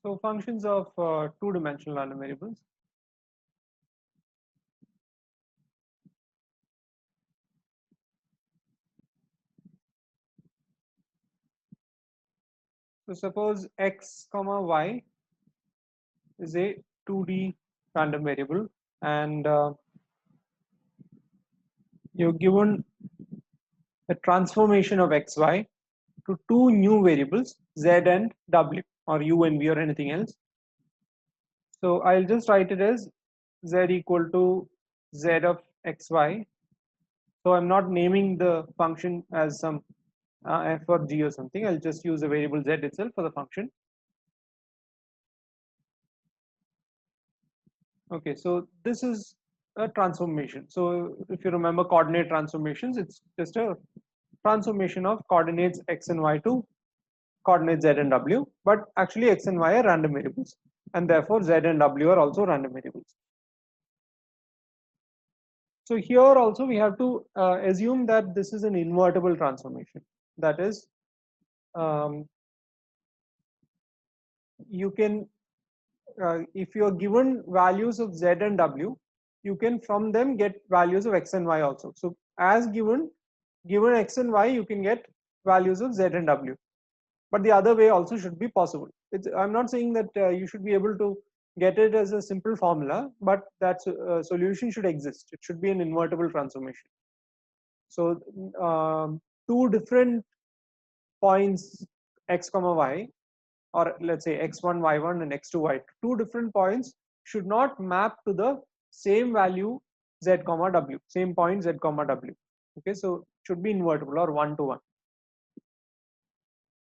So functions of two-dimensional random variables. So suppose x comma y is a 2D random variable, and you're given a transformation of xy to two new variables z and w, or u and v, or anything else. So I'll just write it as z equal to z of xy. So I'm not naming the function as some f or g or something. I'll just use the variable z itself for the function. Okay, so this is a transformation. So if you remember coordinate transformations, it's just a transformation of coordinates x and y to coordinates z and w, but actually x and y are random variables, and therefore z and w are also random variables. So here also we have to assume that this is an invertible transformation. That is, you can, if you are given values of z and w, you can from them get values of x and y also. So as given x and y, you can get values of z and w. But the other way also should be possible. I'm not saying that you should be able to get it as a simple formula, but that solution should exist. It should be an invertible transformation. So two different points x comma y, or let's say x1 y1 and x2 y2, two different points should not map to the same value z comma w, same point z comma w. Okay, so should be invertible or one to one.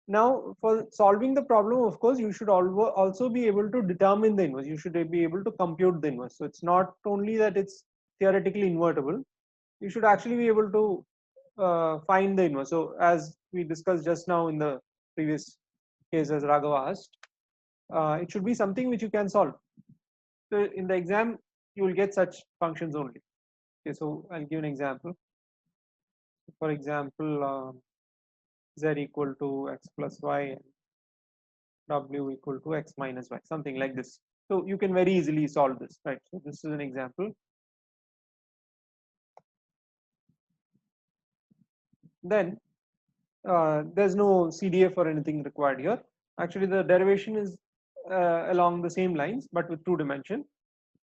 Now, for solving the problem, of course, you should also be able to determine the inverse. You should be able to compute the inverse. So it's not only that it's theoretically invertible, you should actually be able to find the inverse. So as we discussed just now in the previous case, as Raghav asked, it should be something which you can solve. So in the exam, you will get such functions only. Okay, so I'll give an example. For example, z equal to x plus y and w equal to x minus y, something like this. So you can very easily solve this, right? So this is an example. Then there's no CDF or anything required here. Actually, the derivation is along the same lines, but with two dimension.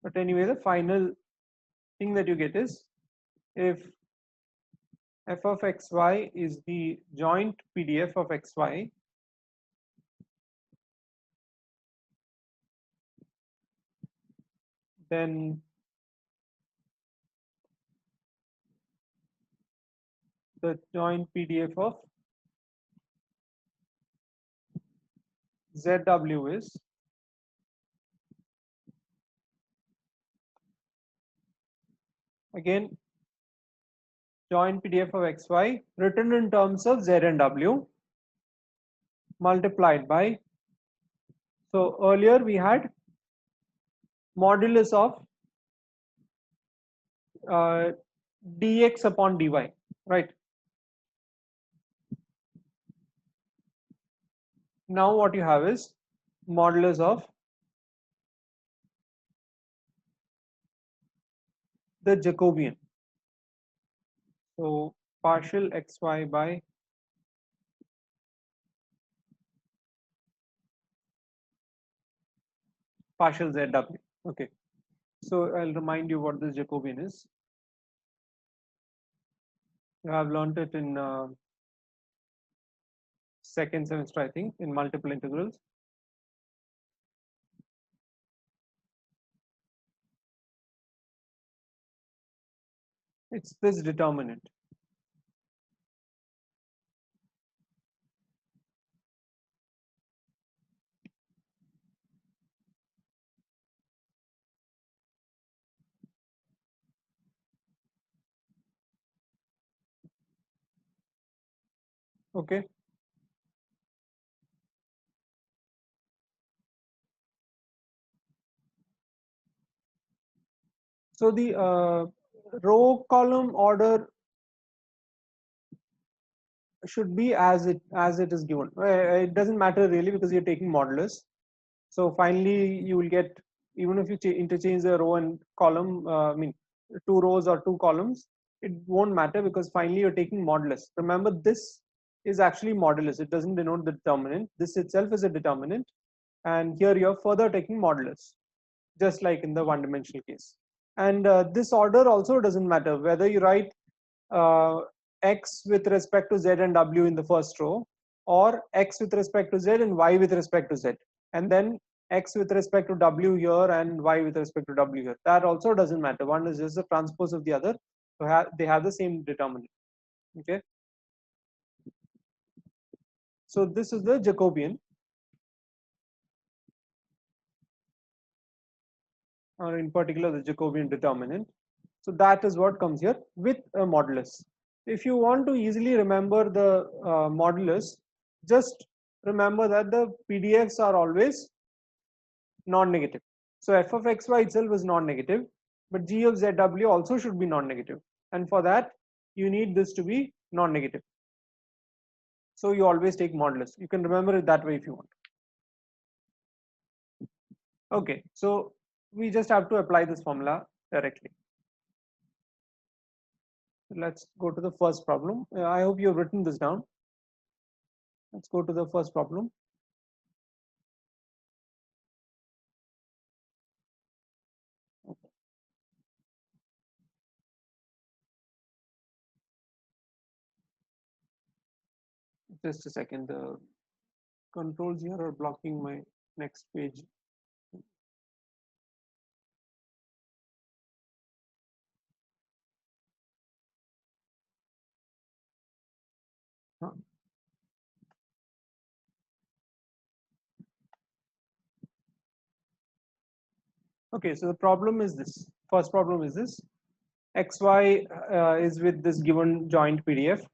But anyway, the final thing that you get is if f of xy is the joint PDF of xy, then the joint PDF of ZW is again joint PDF of xy written in terms of z and w multiplied by, so earlier we had modulus of dx upon dy, right? Now what you have is modulus of the Jacobian. So partial xy by partial zw. Okay, so I'll remind you what this Jacobian is. You have learned it in second semester, I think, in multiple integrals. It's this determinant. Okay. So the row column order should be as it is given. It doesn't matter really because you're taking modulus. So finally, you will get, even if you interchange the row and column, I mean, 2 rows or 2 columns, it won't matter because finally you're taking modulus. Remember, this is actually modulus. It doesn't denote the determinant. This itself is a determinant. And here you're further taking modulus, just like in the one-dimensional case. And this order also doesn't matter, whether you write x with respect to z and w in the first row, or x with respect to z and y with respect to z, and then x with respect to w here and y with respect to w here. That also doesn't matter. One is just a transpose of the other. So they have the same determinant. Okay. So this is the Jacobian, or in particular the Jacobian determinant. So that is what comes here with a modulus. If you want to easily remember the modulus, just remember that the PDFs are always non-negative. So f of xy itself is non-negative, but g of zw also should be non-negative. And for that, you need this to be non-negative. So you always take modulus. You can remember it that way if you want. Okay, so we just have to apply this formula directly. Let's go to the first problem. I hope you've written this down. Let's go to the first problem. Just a second. The controls here are blocking my next page. Huh. Okay, so the problem is this. First problem is this. XY is with this given joint PDF.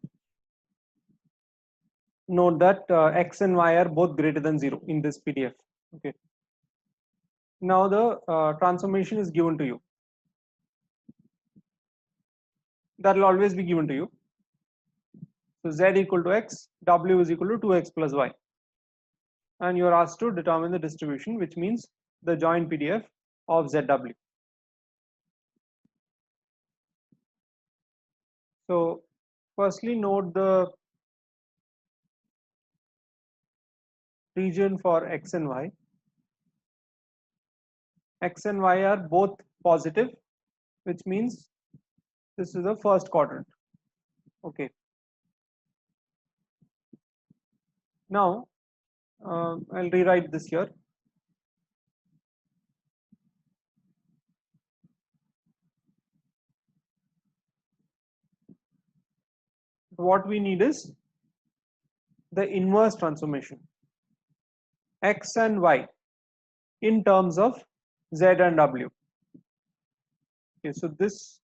Note that X and Y are both greater than 0 in this PDF. Okay. Now the transformation is given to you. That will always be given to you. So Z equal to X, W is equal to 2X plus Y. And you are asked to determine the distribution, which means the joint PDF of ZW. So firstly, note the region for X and Y. X and Y are both positive, which means this is the first quadrant. Okay. Now, I'll rewrite this here. What we need is the inverse transformation, X and Y, in terms of Z and W. Okay, so this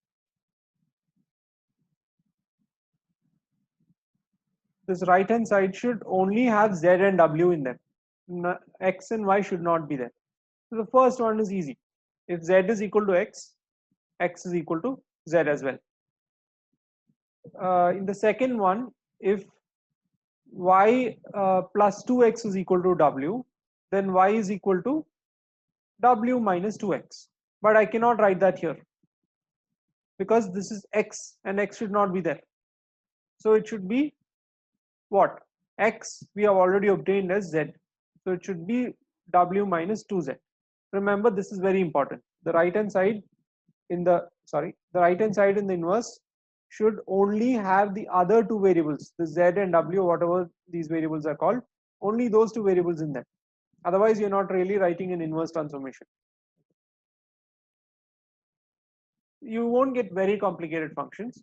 right hand side should only have Z and W in them. X and Y should not be there. So the first one is easy. If Z is equal to X, X is equal to Z as well. In the second one, if Y plus 2X is equal to W, then Y is equal to W minus 2X. But I cannot write that here because this is X and X should not be there. So it should be what? X we have already obtained as Z. So it should be W minus 2Z. Remember, this is very important. The right hand side in the inverse should only have the other two variables, the Z and W, whatever these variables are called, only those two variables in that. Otherwise, you're not really writing an inverse transformation. You won't get very complicated functions.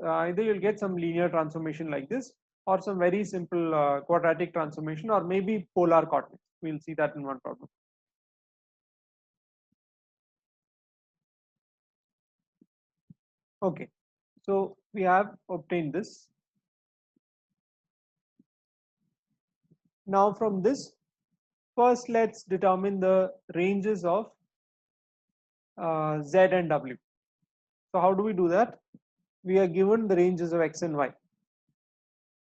Either you'll get some linear transformation like this, or some very simple quadratic transformation, or maybe polar coordinates. We'll see that in one problem. Okay, so we have obtained this. Now from this, first let's determine the ranges of Z and W. So how do we do that? We are given the ranges of X and Y.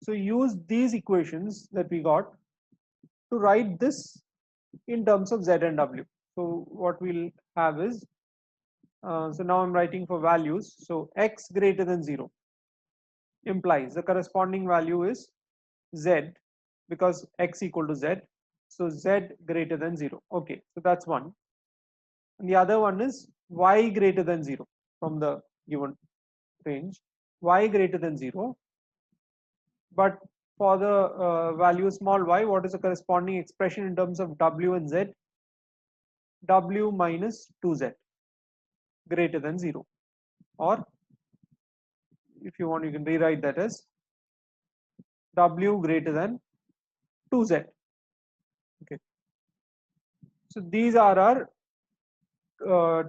So use these equations that we got to write this in terms of z and w. So what we'll have is, so now I'm writing for values. So x greater than 0 implies the corresponding value is z, because x equal to z. So z greater than 0. Okay, so that's one. And the other one is y greater than 0 from the given range, y greater than 0. But for the value small y, what is the corresponding expression in terms of w and z? W minus 2z greater than 0. Or if you want, you can rewrite that as w greater than 2z. Okay. So these are our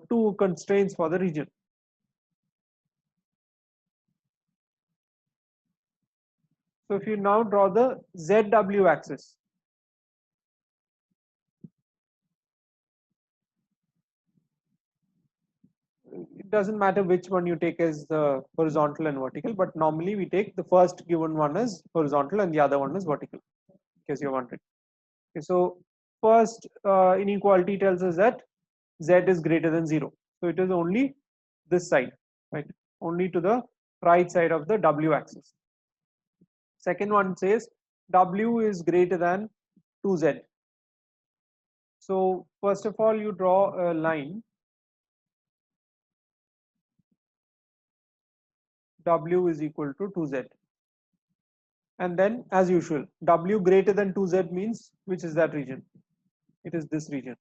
two constraints for the region. So if you now draw the ZW axis, it doesn't matter which one you take as the horizontal and vertical, but normally we take the first given one as horizontal and the other one as vertical, in case you're wondering. Okay, so first inequality tells us that z is greater than 0. So it is only this side, right? Only to the right side of the W axis. Second one says W is greater than 2z. So first of all, you draw a line. W is equal to 2z. And then, as usual, W greater than 2z means, which is that region? It is this region.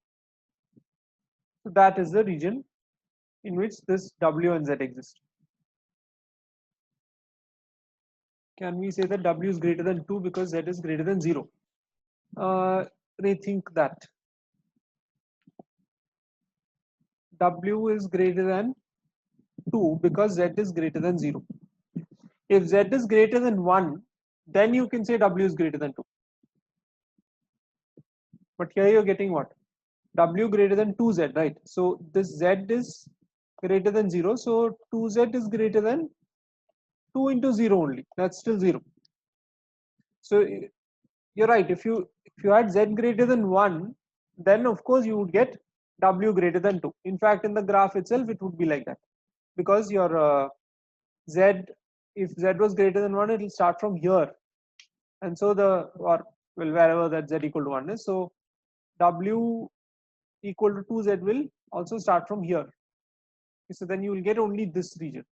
So that is the region in which this W and Z exist. Can we say that W is greater than 2 because Z is greater than 0? Rethink that. W is greater than 2 because Z is greater than 0. If Z is greater than 1, then you can say W is greater than 2. But here you're getting what? W greater than 2Z, right? So this Z is greater than 0. So 2Z is greater than 2 into 0 only. That's still 0. So you're right. If you had Z greater than 1, then of course you would get W greater than 2. In fact, in the graph itself, it would be like that. Because your Z, if Z was greater than 1, it will start from here. And so wherever that Z equal to 1 is. So W equal to 2Z will also start from here. Okay, so then you will get only this region.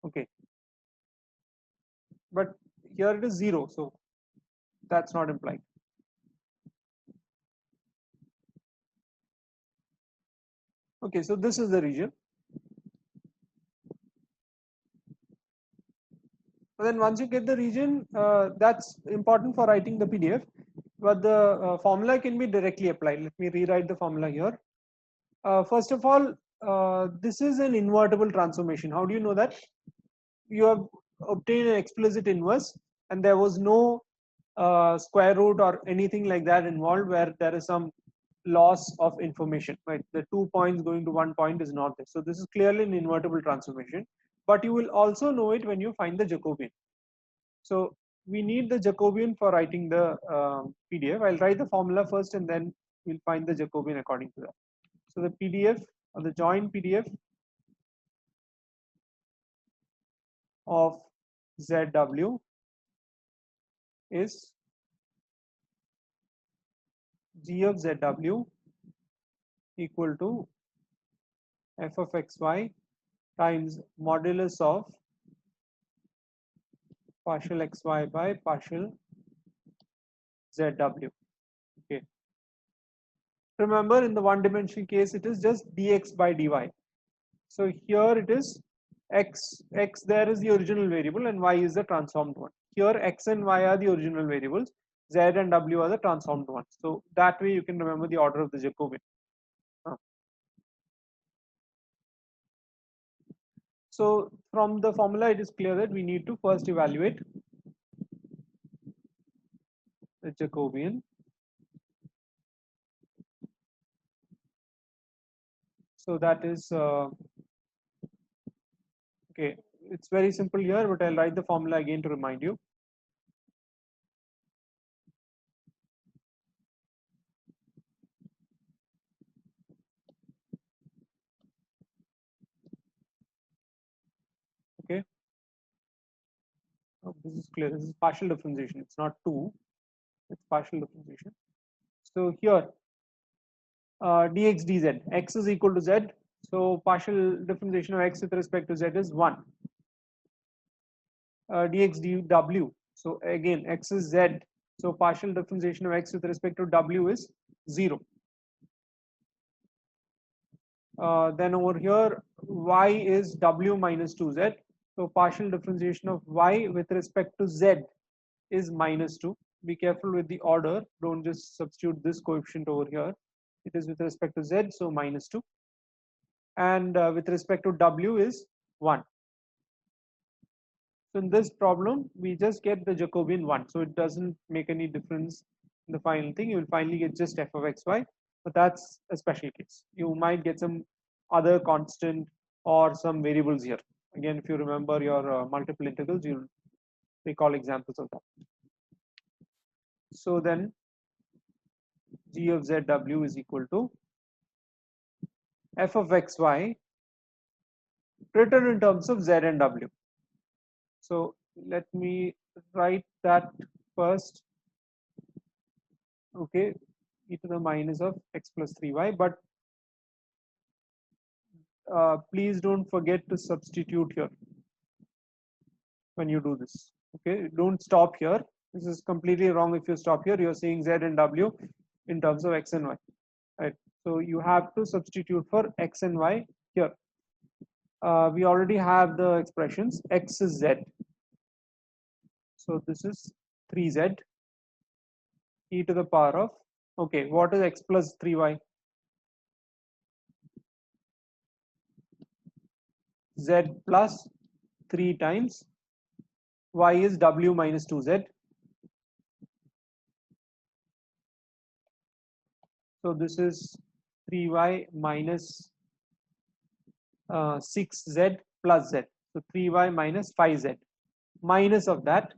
Okay. But here it is 0. So that's not implied. Okay, so this is the region. But then once you get the region, that's important for writing the PDF. But the formula can be directly applied. Let me rewrite the formula here. First of all, this is an invertible transformation. How do you know that? You have obtained an explicit inverse, and there was no square root or anything like that involved where there is some loss of information, right? The 2 points going to 1 point is not there. So this is clearly an invertible transformation, but you will also know it when you find the Jacobian. So we need the Jacobian for writing the PDF. I'll write the formula first and then we'll find the Jacobian according to that. So the PDF or the joint PDF of ZW is G of ZW equal to f of xy times modulus of partial xy by partial zw. Okay. Remember, in the one-dimensional case, it is just dx by dy. So here it is x there is the original variable and y is the transformed one. Here x and y are the original variables, z and w are the transformed ones. So that way you can remember the order of the Jacobian. So from the formula, it is clear that we need to first evaluate the Jacobian. So that is okay. It's very simple here, but I'll write the formula again to remind you. this is clear. This is partial differentiation. It's not 2. It's partial differentiation. So here, dx dz, x is equal to z. So partial differentiation of x with respect to z is 1. Dx dw. So again, x is z. So partial differentiation of x with respect to w is 0. Then over here, y is w minus 2z. So partial differentiation of y with respect to z is minus 2. Be careful with the order. Don't just substitute this coefficient over here. It is with respect to z, so minus 2. And with respect to w is 1. So in this problem, we just get the Jacobian 1. So it doesn't make any difference in the final thing. You will finally get just f of xy. But that's a special case. You might get some other constant or some variables here. Again, if you remember your multiple integrals, you'll recall examples of that. So then g of zw is equal to f of xy written in terms of z and w. So let me write that first. Okay, e to the minus of x plus 3y, but please don't forget to substitute here when you do this. Okay, don't stop here. This is completely wrong. If you stop here, you're seeing z and w in terms of x and y, right? So you have to substitute for x and y here. We already have the expressions. X is z, so this is 3z e to the power of, okay, what is x plus 3y? Z plus 3 times y is w minus 2z. So this is 3y minus 6z plus z. So 3y minus 5z. Minus of that,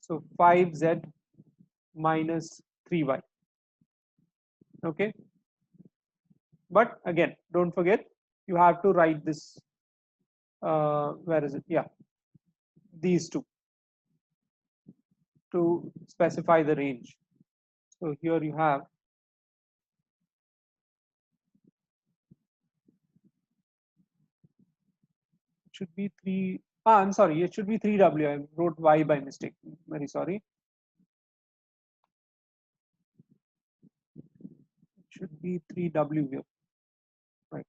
so 5z minus 3y. Okay. But again, don't forget, you have to write this. Where is it? Yeah, these two to specify the range. So here you have should be 3. I'm sorry, it should be 3w. I wrote y by mistake. Very sorry. It should be 3w here, right?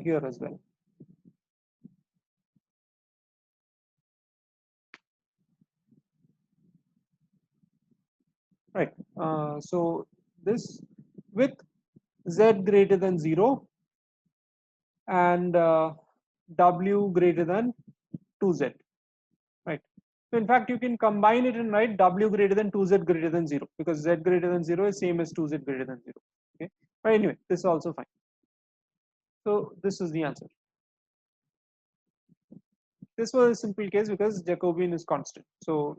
Here as well. Right. So this with z greater than 0 and w greater than 2z, right? So in fact, you can combine it and write w greater than 2z greater than 0, because z greater than 0 is same as 2z greater than 0. Okay. But anyway, this is also fine. So this is the answer. This was a simple case because Jacobian is constant, so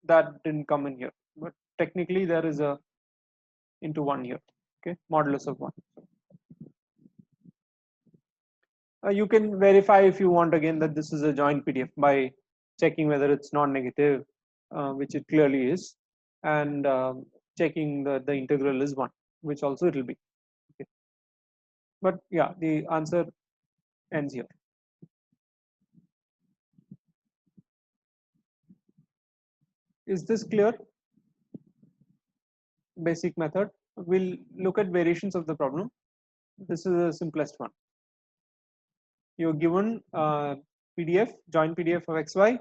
that didn't come in here. But technically, there is a into 1 here. Okay, modulus of 1. You can verify if you want again that this is a joint PDF by checking whether it's non-negative, which it clearly is, and checking the integral is 1, which also it will be. Okay. But yeah, the answer ends here. Is this clear? Basic method. We'll look at variations of the problem. This is the simplest one. You're given PDF, joint PDF of xy,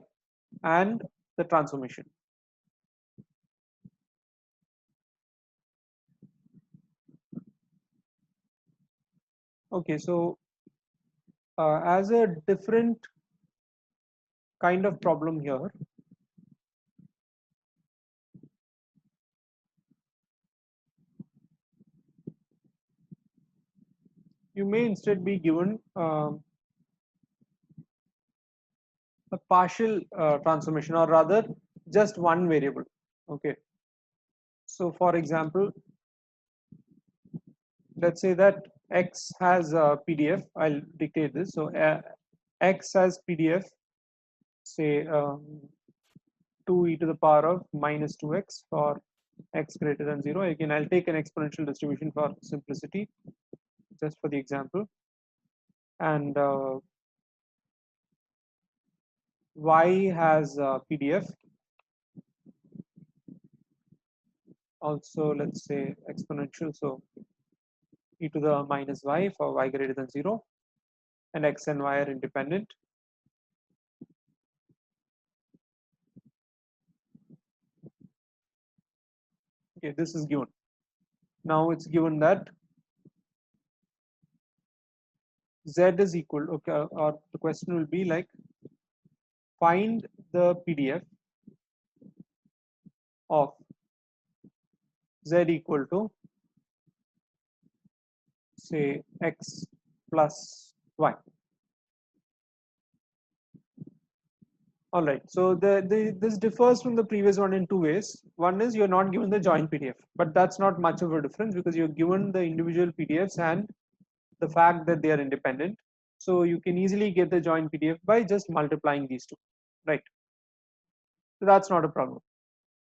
and the transformation. Okay, so as a different kind of problem here, you may instead be given a partial transformation, or rather just one variable. Okay, so for example, let's say that X has a PDF. I'll dictate this. So X has PDF, say 2e to the power of minus 2x for x greater than 0. Again, I'll take an exponential distribution for simplicity, just for the example. And y has PDF. Also, let's say exponential. So e to the minus y for y greater than 0. And x and y are independent. Okay, this is given. Now it's given that z is equal, okay, or the question will be like, find the PDF of z equal to, say, x plus y. All right, so this differs from the previous one in two ways. One is you're not given the joint PDF, but that's not much of a difference because you're given the individual PDFs and the fact that they are independent. So you can easily get the joint PDF by just multiplying these two, right? So that's not a problem.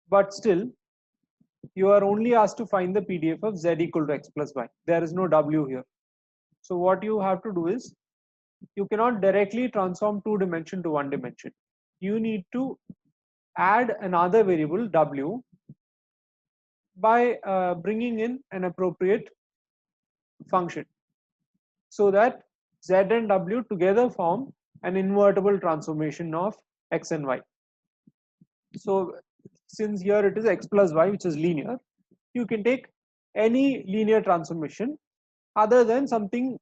But still, you are only asked to find the PDF of z equal to x plus y. There is no w here. So what you have to do is, you cannot directly transform 2 dimension to 1 dimension. You need to add another variable w by bringing in an appropriate function, so that z and w together form an invertible transformation of x and y. So since here it is x plus y, which is linear, you can take any linear transformation other than something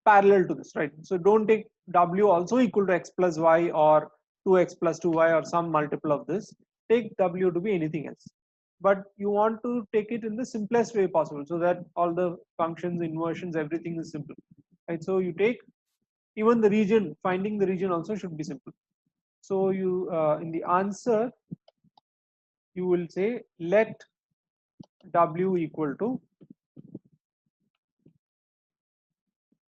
parallel to this, right? So don't take w also equal to x plus y or 2x plus 2y or some multiple of this. Take w to be anything else. But you want to take it in the simplest way possible, so that all the functions, inversions, everything is simple, right? So you take even the region, finding the region also should be simple. So you in the answer, you will say let w equal to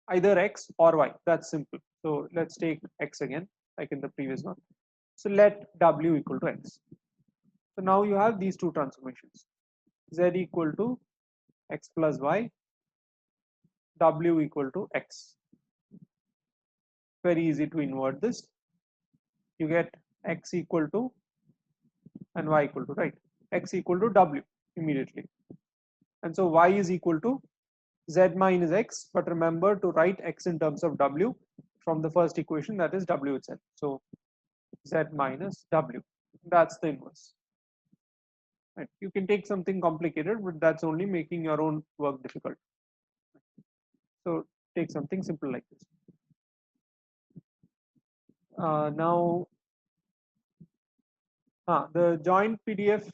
either x or y. That's simple. So let's take x again, like in the previous one. So let w equal to x. So now you have these two transformations, z equal to x plus y, w equal to x. Very easy to invert this. You get x equal to and y equal to, right? X equal to w immediately. And so y is equal to z minus x, but remember to write x in terms of w from the first equation, that is w itself. So z minus w, that's the inverse. Right. You can take something complicated, but that's only making your own work difficult. So take something simple like this. Now, the joint PDF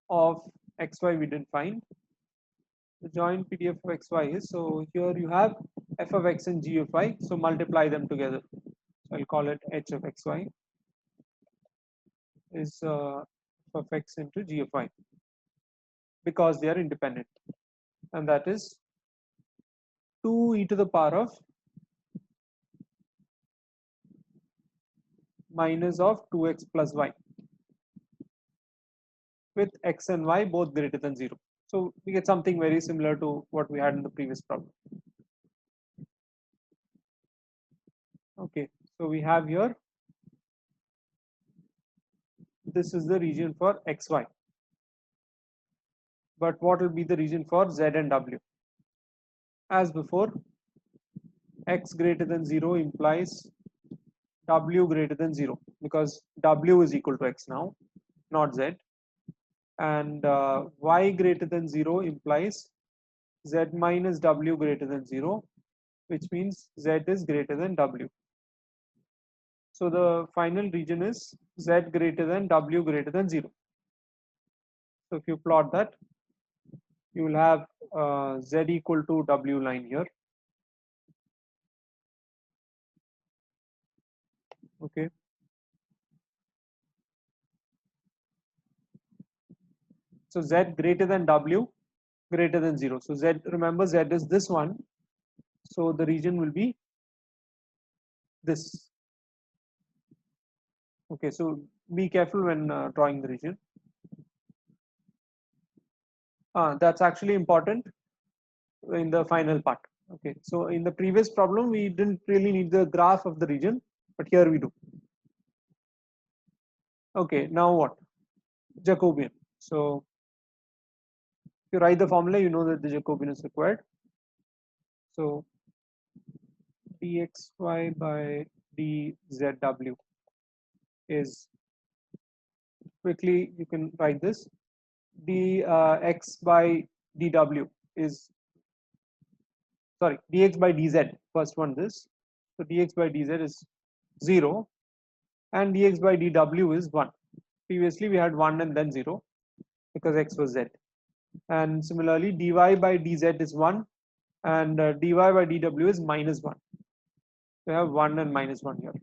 of xy we didn't find. The joint PDF of xy is, so here you have f of x and g of y, so multiply them together. So I'll call it h of xy is f of x into g of y, because they are independent, and that is 2e to the power of minus of 2x plus y, with x and y both greater than 0. So we get something very similar to what we had in the previous problem. Okay, so we have here, this is the region for xy. But what will be the region for z and w? As before, x greater than 0 implies w greater than 0, because w is equal to x now, not z. And y greater than 0 implies z minus w greater than 0, which means z is greater than w. So the final region is z greater than w greater than 0. So if you plot that, you will have z equal to w line here. Okay. So z greater than w greater than 0. So z, remember z is this one. So the region will be this. Okay, so be careful when drawing the region. That's actually important in the final part. Okay, so in the previous problem we didn't really need the graph of the region, but here we do. Okay, now what? Jacobian. So if you write the formula, you know that the Jacobian is required. So dxy by dzw is, quickly you can write this, dx by dw is, sorry, dx by dz, first one this. So dx by dz is 0 and dx by dw is 1. Previously we had 1 and then 0 because x was z. And similarly dy by dz is 1 and dy by dw is minus 1. We have 1 and minus 1 here.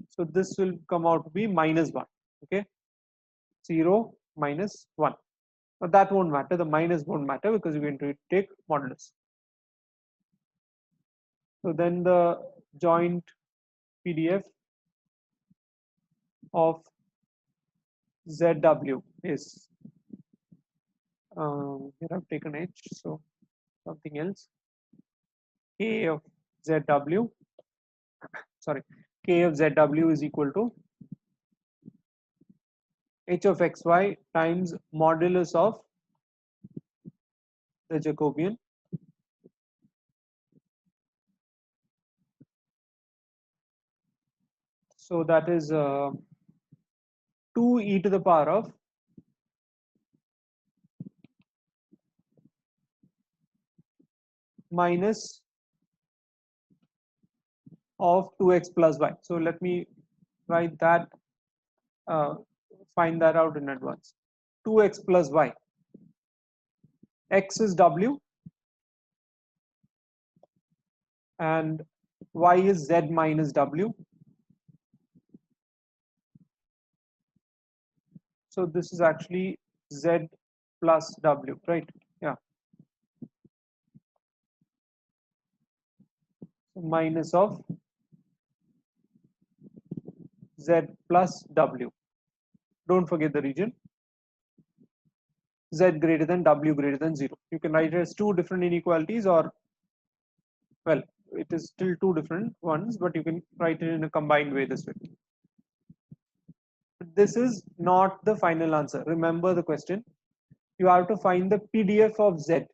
So this will come out to be minus 1. Okay, 0 minus 1. But that won't matter, the minus won't matter because you're going to take modulus. So then the joint PDF of ZW is, here I've taken H, so something else. K of ZW, sorry, K of ZW is equal to H of XY times modulus of the Jacobian so that is 2 e to the power of minus of 2x plus y. So let me write that, find that out in advance. 2x plus y. X is w and y is z minus w. So this is actually z plus w, right? Yeah. So minus of z plus w. Don't forget the region. Z greater than w greater than 0. You can write it as two different inequalities, or, well, it is still two different ones, but you can write it in a combined way this way. This is not the final answer. Remember the question. You have to find the PDF of Z.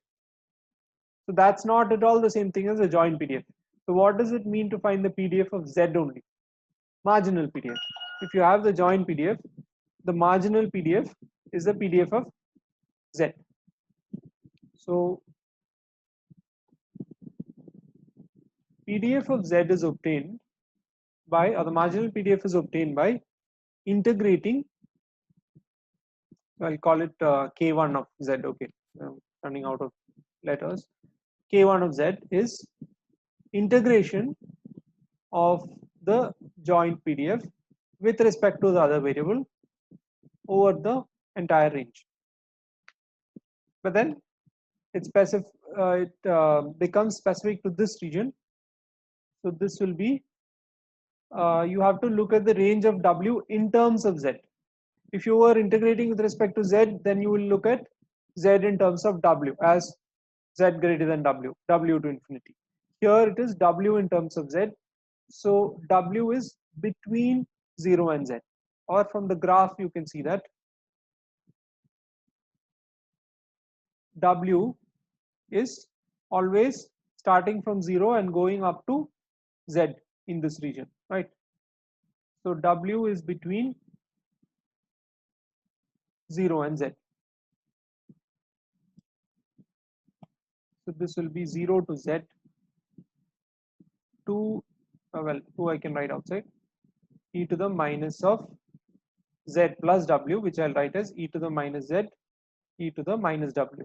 So that's not at all the same thing as a joint PDF. So what does it mean to find the PDF of Z only? Marginal PDF. If you have the joint PDF, the marginal PDF is the PDF of Z. So PDF of Z is obtained by, or the marginal PDF is obtained by integrating, I'll call it K1 of Z. Okay, I'm running out of letters. K1 of Z is integration of the joint PDF with respect to the other variable over the entire range. But then it becomes specific to this region. So this will be, you have to look at the range of W in terms of Z. If you were integrating with respect to Z, then you will look at Z in terms of W as Z greater than W, W to infinity. Here it is W in terms of Z. So W is between 0 and Z. Or from the graph you can see that W is always starting from 0 and going up to Z in this region, right? So W is between 0 and Z. So this will be 0 to Z, 2, well, 2 I can write outside, e to the minus of Z plus W, which I'll write as e to the minus Z, e to the minus W.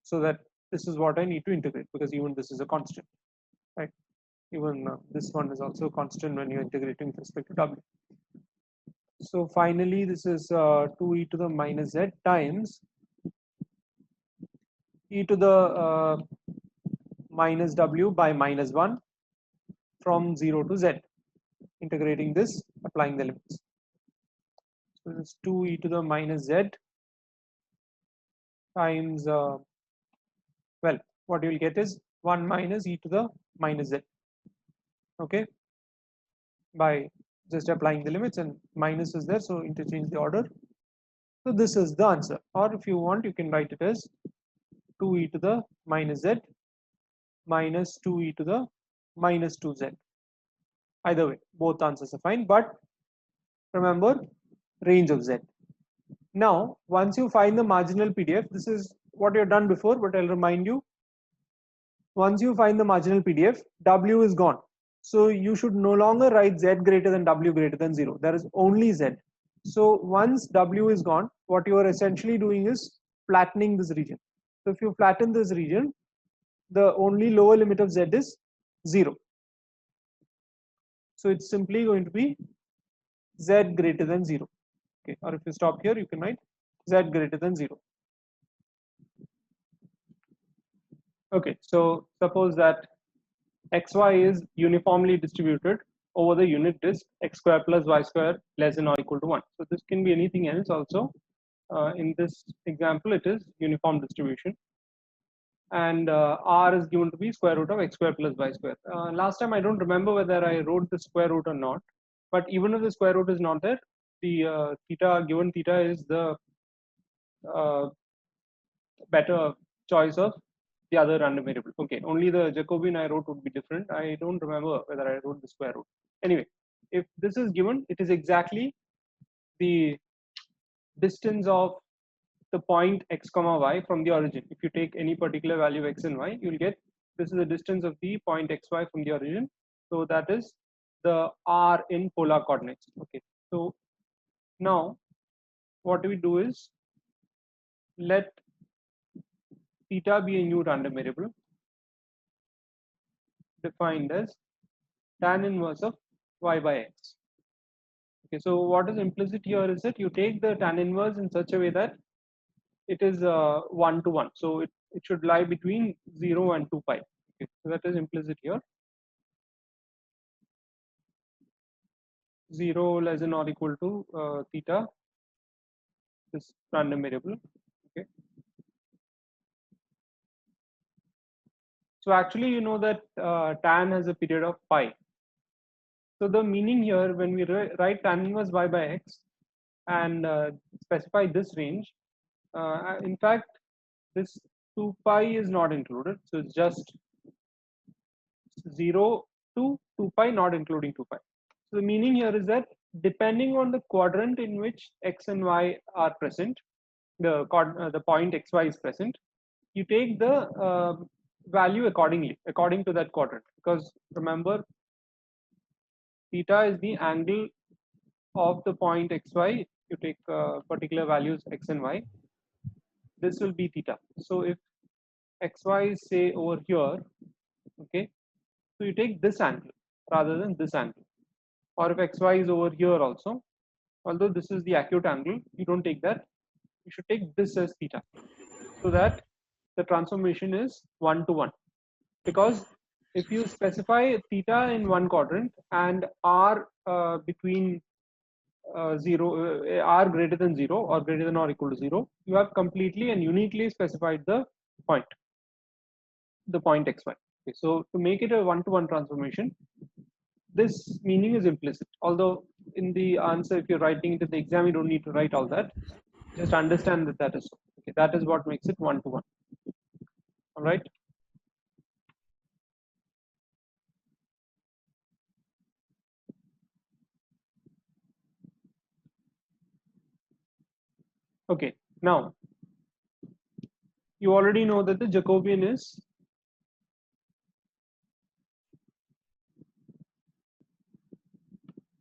So that this is what I need to integrate, because even this is a constant, right? Even this one is also constant when you're integrating with respect to W. So finally, this is 2e to the minus z times e to the minus w by minus 1 from 0 to z, integrating this, applying the limits. So this is 2e to the minus z times, well, what you will get is 1 minus e to the minus z, okay, by just applying the limits, and minus is there, so interchange the order. So this is the answer, or if you want, you can write it as 2e to the minus z minus 2e to the minus 2z. Either way, both answers are fine, but remember range of z. Now, once you find the marginal PDF, this is what you've done before, but I'll remind you. Once you find the marginal PDF, w is gone. So you should no longer write z greater than w greater than 0. There is only z. So once w is gone, what you are essentially doing is flattening this region. So if you flatten this region, the only lower limit of z is 0. So it's simply going to be z greater than 0. Okay, or if you stop here, you can write z greater than 0. Okay, so suppose that xy is uniformly distributed over the unit disk x square plus y square less than or equal to 1. So this can be anything else also. In this example, it is uniform distribution. And r is given to be square root of x square plus y square. Last time I don't remember whether I wrote the square root or not, but even if the square root is not there, the theta, given theta is the better choice of the other random variable. Okay, only the Jacobian I wrote would be different. I don't remember whether I wrote the square root. Anyway, if this is given, it is exactly the distance of the point x comma y from the origin. If you take any particular value x and y, you'll get this is the distance of the point xy from the origin. So that is the r in polar coordinates. Okay, so now what we do is let theta be a new random variable defined as tan inverse of y by x. Okay, so what is implicit here is that you take the tan inverse in such a way that it is 1 to 1. So it should lie between 0 and 2 pi. Okay, so that is implicit here. 0 less than or equal to theta, this random variable. Okay. So actually, you know that tan has a period of pi. So the meaning here, when we write tan inverse y by x and specify this range, in fact, this 2 pi is not included. So it's just 0 to 2 pi, not including 2 pi. So the meaning here is that depending on the quadrant in which x and y are present, the point xy is present, you take the value accordingly, according to that quadrant. Because remember, theta is the angle of the point xy. You take particular values x and y. This will be theta. So if xy is say over here, okay, so you take this angle rather than this angle. Or if xy is over here also, although this is the acute angle, you don't take that. You should take this as theta, so that the transformation is 1 to 1. Because if you specify theta in one quadrant and r between 0, r greater than 0 or greater than or equal to 0, you have completely and uniquely specified the point xy. Okay, so to make it a 1 to 1 transformation, this meaning is implicit. Although in the answer, if you're writing it in the exam, you don't need to write all that. Just understand that that is so. Okay, that is what makes it 1 to 1. All right. Okay, now you already know that the Jacobian is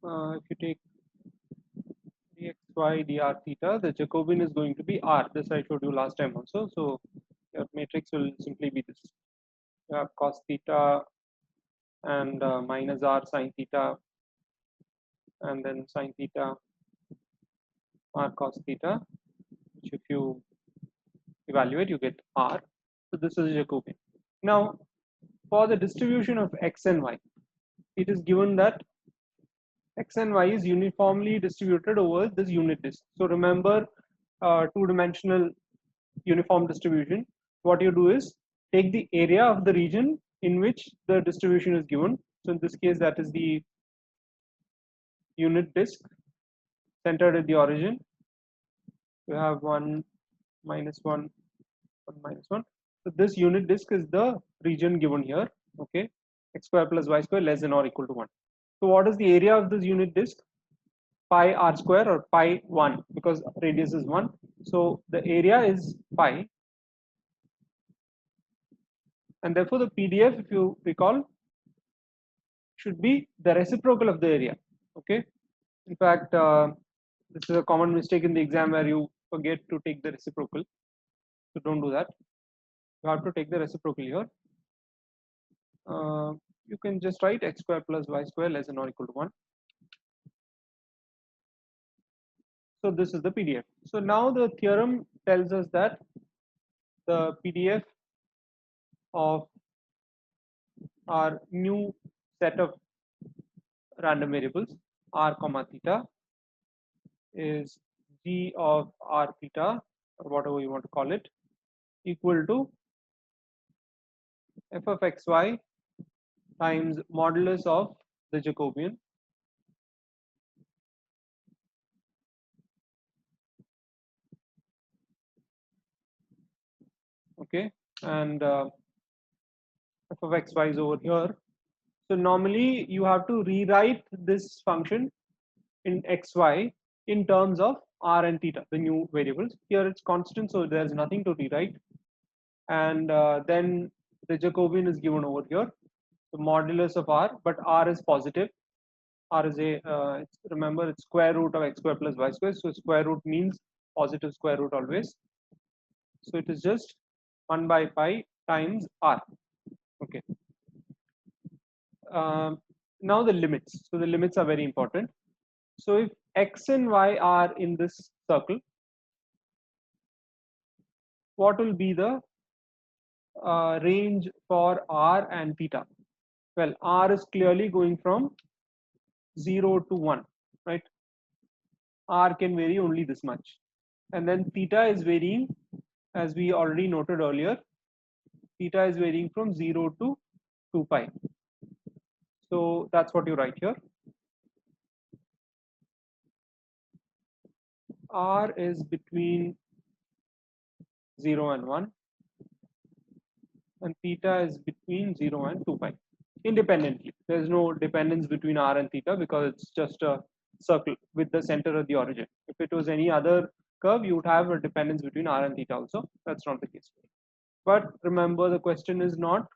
if you take dxy dr theta, the Jacobian is going to be r. This I showed you last time also. So your matrix will simply be this. You have cos theta and minus r sine theta, and then sine theta, r cos theta, which if you evaluate, you get r. So this is Jacobian. Now, for the distribution of x and y, it is given that x and y is uniformly distributed over this unit disk. So remember, two-dimensional uniform distribution. What you do is take the area of the region in which the distribution is given. So in this case, that is the unit disk centered at the origin. You have 1, minus 1, 1, minus 1. So this unit disk is the region given here. Okay, x square plus y square less than or equal to 1. So what is the area of this unit disk? Pi r square, or pi 1, because radius is 1. So the area is pi, and therefore the PDF, if you recall, should be the reciprocal of the area. Okay, in fact, this is a common mistake in the exam where you forget to take the reciprocal. So don't do that. You have to take the reciprocal here. You can just write x square plus y square less than or equal to 1. So this is the PDF. So now the theorem tells us that the PDF of our new set of random variables r comma theta is g of r theta, or whatever you want to call it, equal to f of xy times modulus of the Jacobian okay, and f of xy is over here. So normally you have to rewrite this function in xy in terms of r and theta, the new variables. Here it's constant, so there's nothing to rewrite. And then the Jacobian is given over here, the modulus of r, but r is positive. R is remember, it's square root of x square plus y square, so square root means positive square root always. So it is just 1 by pi times r. Okay. Now the limits. So the limits are very important. So if x and y are in this circle, what will be the range for r and theta? Well, r is clearly going from 0 to 1, right? R can vary only this much. And then theta is varying, as we already noted earlier, theta is varying from 0 to 2 pi. So that's what you write here. R is between 0 and 1, and theta is between 0 and 2 pi, independently. There's no dependence between r and theta because it's just a circle with the center at the origin. If it was any other curve, you would have a dependence between r and theta also. That's not the case. But remember, the question is not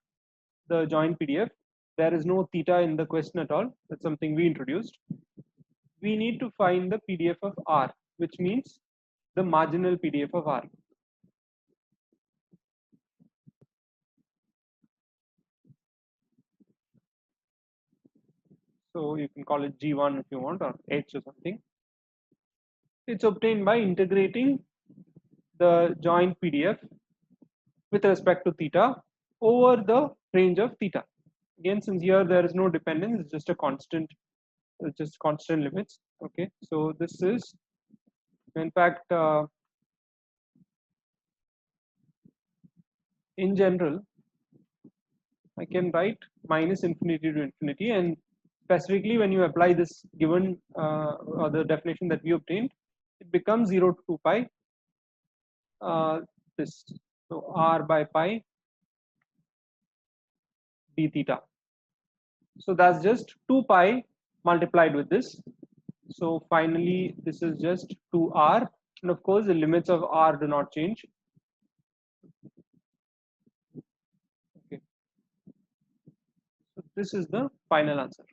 the joint PDF. There is no theta in the question at all. That's something we introduced. We need to find the PDF of R, which means the marginal PDF of R. So you can call it G1 if you want, or H or something. It's obtained by integrating the joint PDF with respect to theta over the range of theta. Again, since here there is no dependence, it's just a constant, it's just constant limits. Okay, so this is, in fact, in general, I can write minus infinity to infinity, and specifically when you apply this given or the definition that we obtained, it becomes 0 to 2 pi. This, so r by pi d theta. So that's just 2 pi multiplied with this. So finally, this is just 2r, and of course the limits of r do not change. Okay. So this is the final answer.